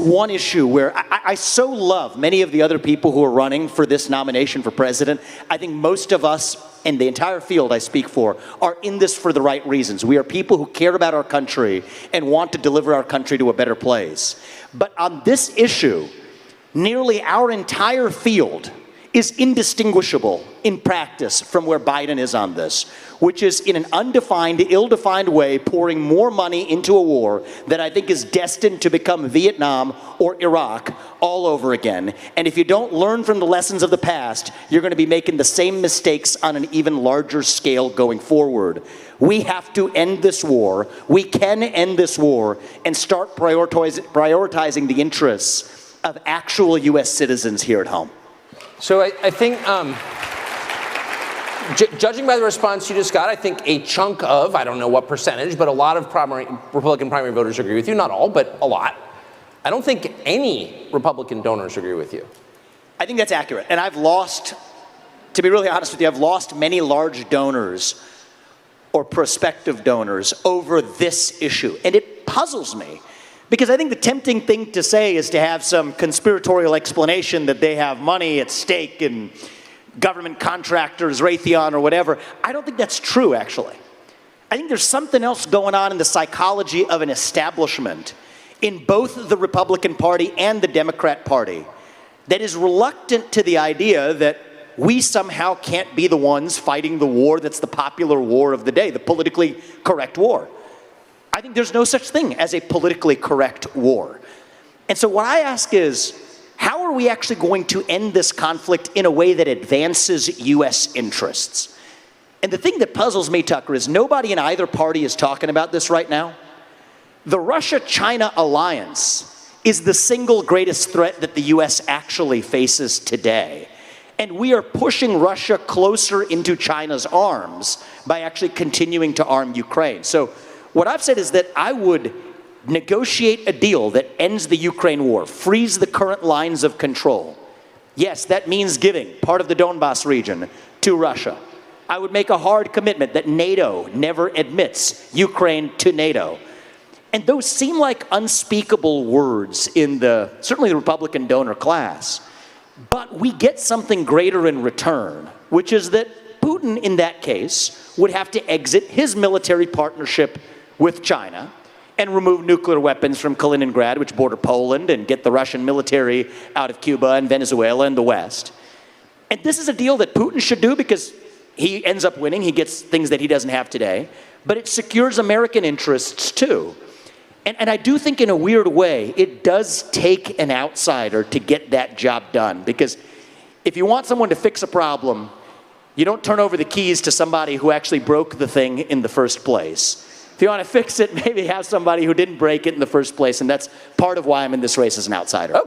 One issue where I so love many of the other people who are running for this nomination for president. I think most of us and the entire field I speak for are in this for the right reasons. We are people who care about our country and want to deliver our country to a better place. But on this issue, nearly our entire field is indistinguishable in practice from where Biden is on this, which is in an undefined, ill-defined way pouring more money into a war that I think is destined to become Vietnam or Iraq all over again. And if you don't learn from the lessons of the past, you're going to be making the same mistakes on an even larger scale going forward. We have to end this war. We can end this war and start prioritizing the interests of actual U.S. citizens here at home. So I think, judging by the response you just got, I think a chunk of, I don't know what percentage, but a lot of Republican primary voters agree with you. Not all, but a lot. I don't think any Republican donors agree with you. I think that's accurate. And I've lost, to be really honest with you, I've lost many large donors or prospective donors over this issue. And it puzzles me. Because I think the tempting thing to say is to have some conspiratorial explanation that they have money at stake in government contractors, Raytheon, or whatever. I don't think that's true, actually. I think there's something else going on in the psychology of an establishment in both the Republican Party and the Democrat Party that is reluctant to the idea that we somehow can't be the ones fighting the war that's the popular war of the day, the politically correct war. I think there's no such thing as a politically correct war. And so what I ask is, how are we actually going to end this conflict in a way that advances U.S. interests? And the thing that puzzles me, Tucker, is nobody in either party is talking about this right now. The Russia-China alliance is the single greatest threat that the U.S. actually faces today. And we are pushing Russia closer into China's arms by actually continuing to arm Ukraine. So what I've said is that I would negotiate a deal that ends the Ukraine war, frees the current lines of control. Yes, that means giving part of the Donbas region to Russia. I would make a hard commitment that NATO never admits Ukraine to NATO. And those seem like unspeakable words in certainly the Republican donor class. But we get something greater in return, which is that Putin, in that case, would have to exit his military partnership with China and remove nuclear weapons from Kaliningrad, which border Poland, and get the Russian military out of Cuba and Venezuela and the West. And this is a deal that Putin should do because he ends up winning. He gets things that he doesn't have today. But it secures American interests, too. And I do think in a weird way, it does take an outsider to get that job done. Because if you want someone to fix a problem, you don't turn over the keys to somebody who actually broke the thing in the first place. If you want to fix it, maybe have somebody who didn't break it in the first place. And that's part of why I'm in this race as an outsider.